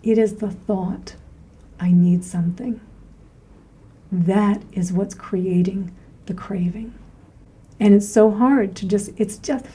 It is the thought, I need something. That is what's creating the craving. And it's so hard to it's just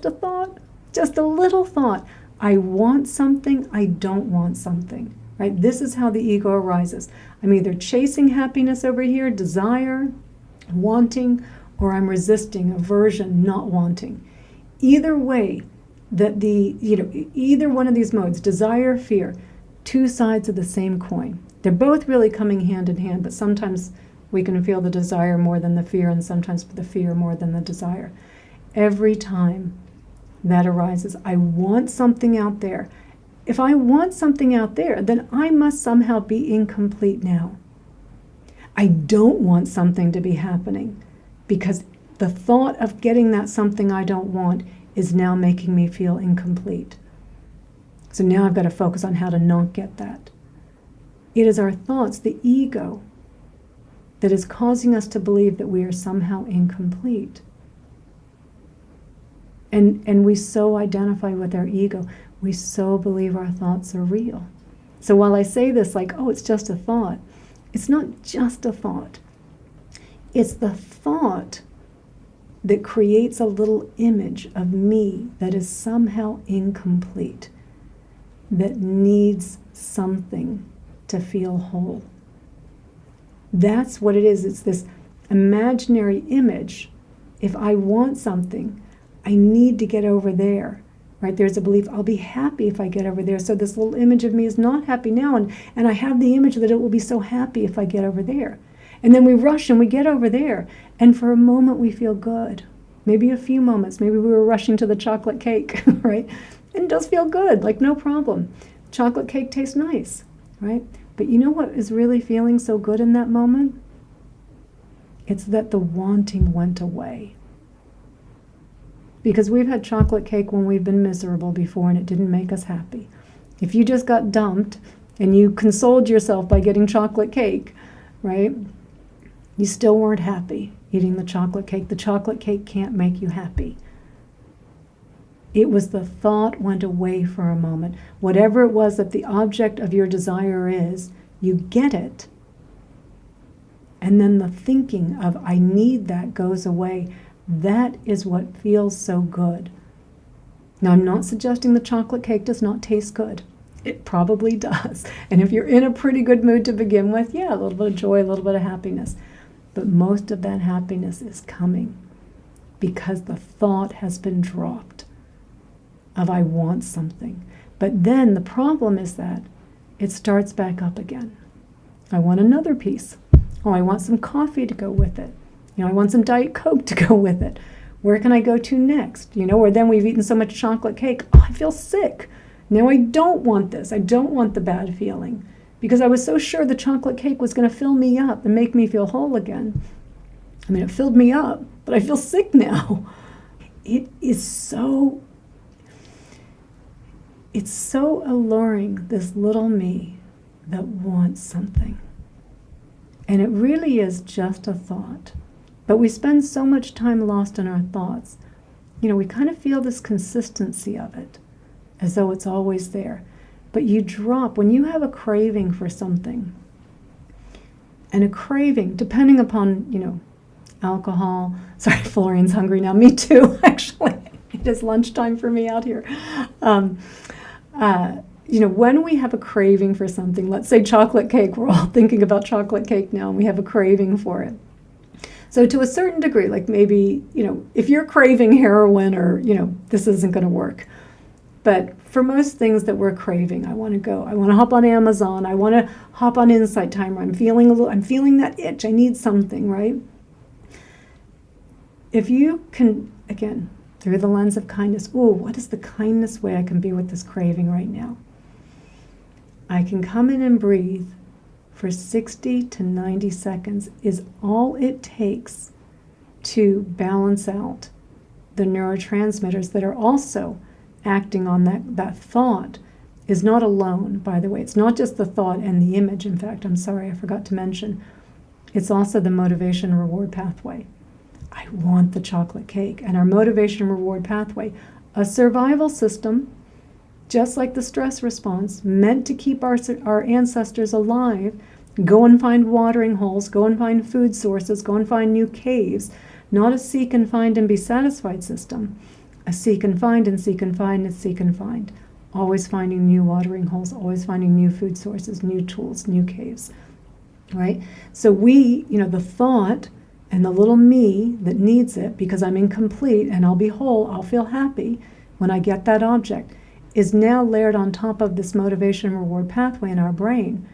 a thought, just a little thought. I want something, I don't want something, right? This is how the ego arises. I'm either chasing happiness over here, desire, wanting, or I'm resisting, aversion, not wanting. Either way, either one of these modes, desire, fear, two sides of the same coin. They're both really coming hand in hand, but sometimes we can feel the desire more than the fear, and sometimes the fear more than the desire. Every time that arises, I want something out there. If I want something out there, then I must somehow be incomplete now. I don't want something to be happening because the thought of getting that something I don't want is now making me feel incomplete. So now I've got to focus on how to not get that. It is our thoughts, the ego, that is causing us to believe that we are somehow incomplete. And we so identify with our ego. We so believe our thoughts are real. So while I say this like, oh, it's just a thought, it's not just a thought. It's the thought that creates a little image of me that is somehow incomplete, that needs something to feel whole. That's what it is. It's this imaginary image. If I want something, I need to get over there, right? There's a belief, I'll be happy if I get over there. So this little image of me is not happy now, and I have the image that it will be so happy if I get over there. And then we rush and we get over there, and for a moment we feel good. Maybe a few moments. Maybe we were rushing to the chocolate cake, right? And it does feel good, like no problem. Chocolate cake tastes nice, right? But you know what is really feeling so good in that moment? It's that the wanting went away. Because we've had chocolate cake when we've been miserable before and it didn't make us happy. If you just got dumped and you consoled yourself by getting chocolate cake, right? You still weren't happy eating the chocolate cake. The chocolate cake can't make you happy. It was the thought went away for a moment. Whatever it was that the object of your desire is, you get it. And then the thinking of, I need that, goes away. That is what feels so good. Now, I'm not suggesting the chocolate cake does not taste good. It probably does. And if you're in a pretty good mood to begin with, yeah, a little bit of joy, a little bit of happiness. But most of that happiness is coming because the thought has been dropped of I want something. But then the problem is that it starts back up again. I want another piece. Oh, I want some coffee to go with it. I want some Diet Coke to go with it. Where can I go to next? Or then we've eaten so much chocolate cake. Oh, I feel sick. Now I don't want this. I don't want the bad feeling. Because I was so sure the chocolate cake was going to fill me up and make me feel whole again. I mean, it filled me up, but I feel sick now. It's so alluring, this little me that wants something. And it really is just a thought. But we spend so much time lost in our thoughts. We kind of feel this consistency of it, as though it's always there. But you drop, when you have a craving for something, and a craving, depending upon, alcohol. Sorry, Florian's hungry now. Me too, actually. It is lunchtime for me out here. When we have a craving for something, let's say chocolate cake, we're all thinking about chocolate cake now, and we have a craving for it. So to a certain degree, like maybe, if you're craving heroin or, this isn't going to work. But for most things that we're craving, I want to hop on Amazon, I want to hop on Insight Timer, I'm feeling that itch, I need something, right? If you can, again, through the lens of kindness, what is the kindness way I can be with this craving right now? I can come in and breathe for 60 to 90 seconds is all it takes to balance out the neurotransmitters that are also acting on that thought is not alone, by the way. It's not just the thought and the image. In fact, I'm sorry, I forgot to mention. It's also the motivation and reward pathway. I want the chocolate cake. And our motivation and reward pathway, a survival system, just like the stress response, meant to keep our ancestors alive. Go and find watering holes, go and find food sources, go and find new caves. Not a seek and find and be satisfied system. A seek and find and seek and find and seek and find. Always finding new watering holes, always finding new food sources, new tools, new caves, right? So the thought and the little me that needs it because I'm incomplete and I'll be whole, I'll feel happy when I get that object, is now layered on top of this motivation reward pathway in our brain,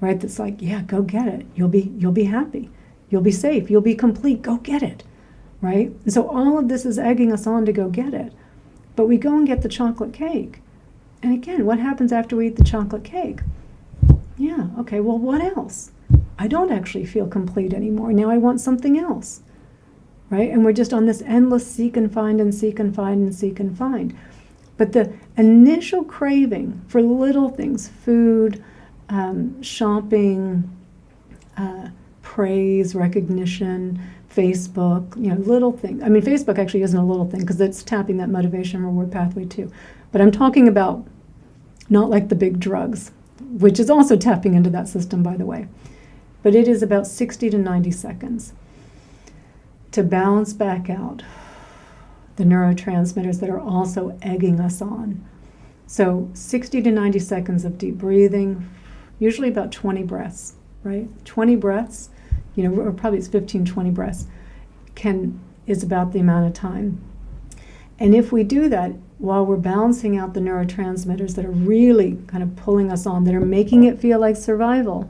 right? That's like, yeah, go get it. You'll be happy. You'll be safe. You'll be complete. Go get it, right? And so all of this is egging us on to go get it. But we go and get the chocolate cake. And again, what happens after we eat the chocolate cake? Yeah, okay, well, what else? I don't actually feel complete anymore. Now I want something else, right? And we're just on this endless seek and find and seek and find and seek and find. But the initial craving for little things, food, shopping, praise, recognition, Facebook, little things. I mean, Facebook actually isn't a little thing because it's tapping that motivation reward pathway too. But I'm talking about not like the big drugs, which is also tapping into that system, by the way. But it is about 60 to 90 seconds to balance back out the neurotransmitters that are also egging us on. So 60 to 90 seconds of deep breathing, usually about 20 breaths, right? 20 breaths, or probably it's 15, 20 breaths, is about the amount of time. And if we do that while we're balancing out the neurotransmitters that are really kind of pulling us on, that are making it feel like survival,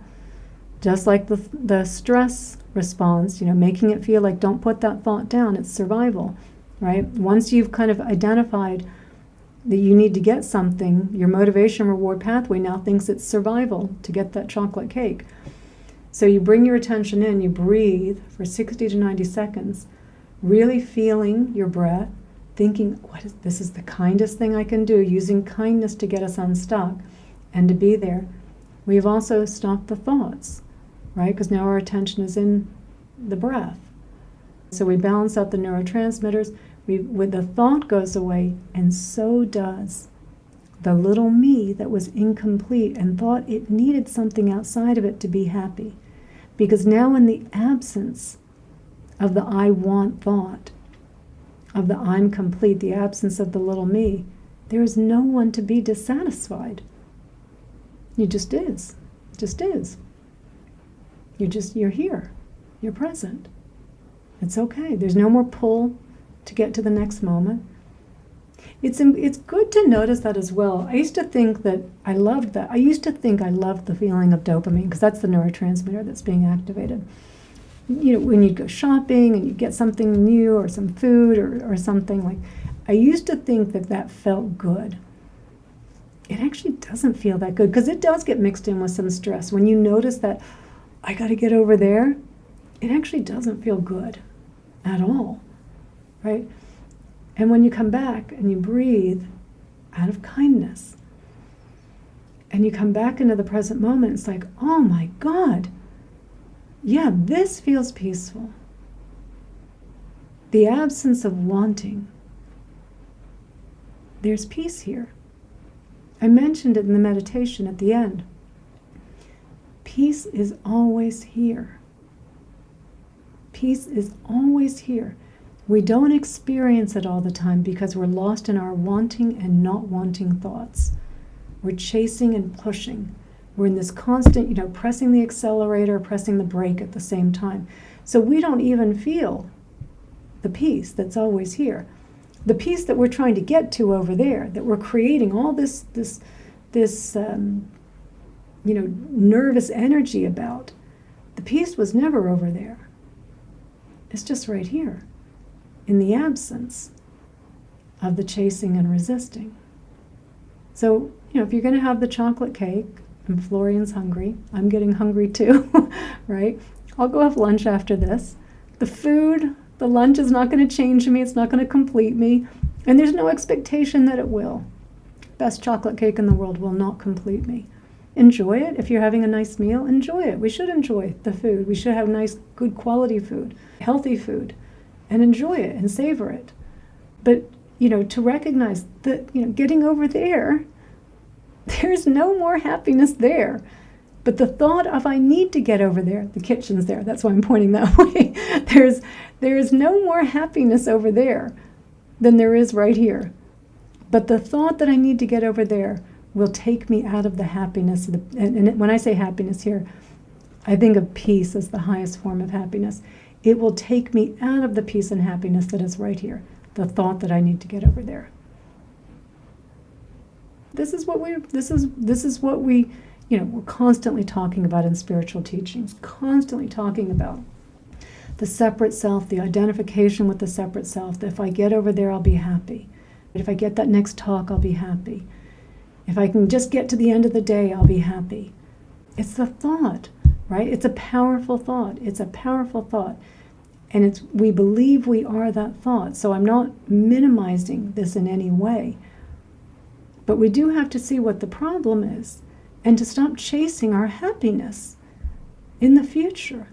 just like the stress response, making it feel like don't put that thought down, it's survival, right? Once you've kind of identified that you need to get something, your motivation reward pathway now thinks it's survival to get that chocolate cake. So you bring your attention in, you breathe for 60 to 90 seconds, really feeling your breath, thinking, this is the kindest thing I can do, using kindness to get us unstuck and to be there. We've also stopped the thoughts, right? Because now our attention is in the breath. So we balance out the neurotransmitters. When the thought goes away, and so does the little me that was incomplete and thought it needed something outside of it to be happy. Because now in the absence of the I want thought, of the I'm complete, the absence of the little me, there is no one to be dissatisfied. You just is. Just is. You're here. You're present. It's okay. There's no more pull to get to the next moment. It's good to notice that as well. I used to think that I loved that. I used to think I loved the feeling of dopamine because that's the neurotransmitter that's being activated. When you go shopping and you get something new or some food or something, like, I used to think that felt good. It actually doesn't feel that good because it does get mixed in with some stress. When you notice that I got to get over there, it actually doesn't feel good at all, right? And when you come back and you breathe out of kindness and you come back into the present moment, it's like, oh my God, yeah, this feels peaceful. The absence of wanting, there's peace here. I mentioned it in the meditation at the end. Peace is always here. Peace is always here. We don't experience it all the time because we're lost in our wanting and not wanting thoughts. We're chasing and pushing. We're in this constant, pressing the accelerator, pressing the brake at the same time. So we don't even feel the peace that's always here. The peace that we're trying to get to over there, that we're creating all this nervous energy about, the peace was never over there. It's just right here, in the absence of the chasing and resisting. So, if you're going to have the chocolate cake, and Florian's hungry, I'm getting hungry too, right? I'll go have lunch after this. The lunch is not going to change me, it's not going to complete me, and there's no expectation that it will. Best chocolate cake in the world will not complete me. Enjoy it. If you're having a nice meal, enjoy it. We should enjoy the food. We should have nice, good quality food, healthy food, and enjoy it and savor it. But, to recognize that, getting over there There's no more happiness there. But the thought of I need to get over there, the kitchen's there, that's why I'm pointing that way. There is no more happiness over there than there is right here. But the thought that I need to get over there will take me out of the happiness. And when I say happiness here, I think of peace as the highest form of happiness. It will take me out of the peace and happiness that is right here, the thought that I need to get over there. This is what we we're constantly talking about in spiritual teachings, constantly talking about the separate self, the identification with the separate self. That if I get over there, I'll be happy. If I get that next talk, I'll be happy. If I can just get to the end of the day, I'll be happy. It's the thought, right? It's a powerful thought. It's a powerful thought. And we believe we are that thought. So I'm not minimizing this in any way. But we do have to see what the problem is and to stop chasing our happiness in the future.